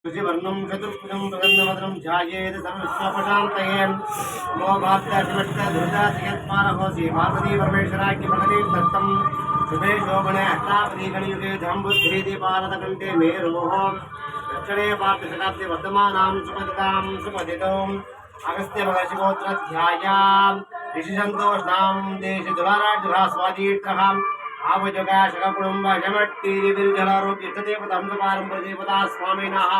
शुचिवर्णं चतुर्भुजं प्रसन्नवदनं ध्यायेत् सर्वविश्वोपशान्तये नमो भास्करश्रीमत्तदुर्गाश्रीयत्पारहोसि पार्वती परमेश्वराख्य प्रगतिं दत्तं शुभे शोभने अष्टापदीगणयुगे जम्बुद्धेदीपारदकण्ठे मेरोः दक्षिणे पार्थशताब्दे वर्धमानां सुपतितां सुपतितोम् अगस्त्यमहर्षिगोत्रध्यायां ऋषिसन्तोषां देशजुलाराजुलास्वादीत्रः आवजगा शकुटुंब जमट्टीरिविर्जलारोग्यदेवतां पारंपरदेवता स्वामिनः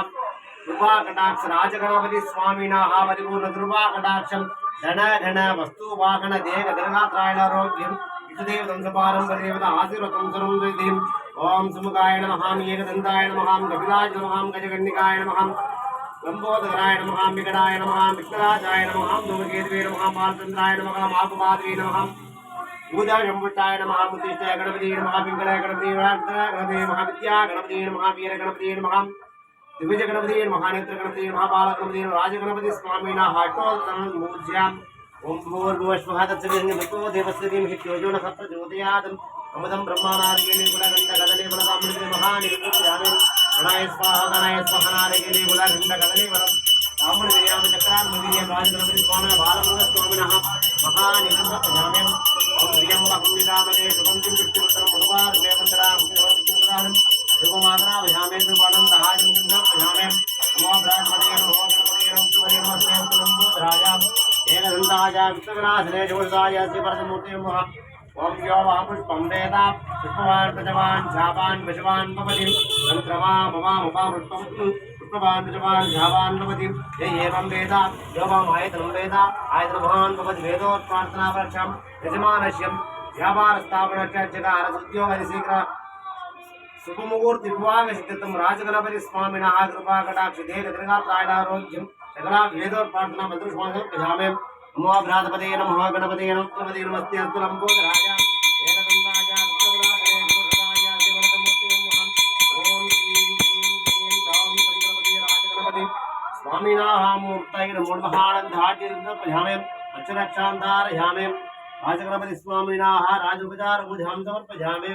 ध्रुवाकटाक्ष राजगणपति स्वामिनः परिपूर्ण ध्रुवाकटाक्षं धन घन वस्तु वाहन देह दर्गात्रायणारोग्यं इष्टदेवतां पारंपरदेवता आशीर्वतं सर्वं ओम सुमुखाय नमः एकदन्ताय नमः कपिलाय नमः गजकर्णिकाय नमः लंबोदराय नमः विकटाय नमः विघ्नराजाय नमः धूमकेतवे नमः बालचंद्राय नमः महाकुमारी नमः भूताशंभुष्टाय नमः मुद्दिष्टाय गणपति नमः पिंगलाय गणपति गणपति महाविद्या गणपति नमः वीर गणपति नमः दिव्य गणपति नमः नेत्र गणपति नमः बाल गणपति राज गणपति स्वामिनः हटोत्तमूर्ध्याम् ओम भूर्भुवस्वः तत्सवितुर्वरेण्यं देवस्य धीमहि धियो न प्रचोदयात् अमृतं ब्रह्मणार्गिणी गुणगण्ड कदली बलतामृते महानिरुद्रामे गणाय स्वाहा नारगिणी गुणगण्ड कदली बलम ताम्रगिर्याम चक्रात्मगिर्याम राजगणपति स्वामिनः बालमुख स्वामिनः महानिरुद्रजामे ओम त्र्यंबकं निरामये शुभं चित्तवृत्तं भगवान देवन्तराम देवन्तराम धूपमात्रा भजामे धूपानं दहायं भजामे नमो बृहस्पतये नमो गणपतये नमो नमो एकदन्ताय विष्णुविनाशने जोषाय श्रीवरदमूर्ते नमः ओम यो पुष्पं वेद पुष्पवान् प्रजवान् झावान् वशवान् भवति तन्त्रमा ममा पुष्पं पुष्पवान् प्रजवान् झावान् भवति ये एवं वेद यो आयतनं वेद आयतनभवान् भवति वेदोत्प्रार्थनापरक्षं यजमानस्यं व्यापारस्थापनस्य जगार उद्योगनिशीघ्र शुभमुहूर्ति विवाहसिद्धं राजगणपति स्वामिनः कृपाकटाक्ष दीर्घदीर्घात्रायणारोग्यं सकला वेदोत्प्रार्थना मन्त्रश्वासं प्रजामे नमो बृहस्पतये नमः गणपतये नमः नमस्ते अस्तु लंबोदराय एकदन्ताय विष्णुविनाशने जोषाय श्रीवरदमूर्ते नमः ओम श्रीं क्लीं क्लीं राम चंद्रपति राजगणपति स्वामिनः मूर्तये नमो नमः आनन्दाद्यं प्रजामे अक्षरक्षान्तारयामे राजगणपति स्वामिनः राजोपचारपूजां समर्पयामे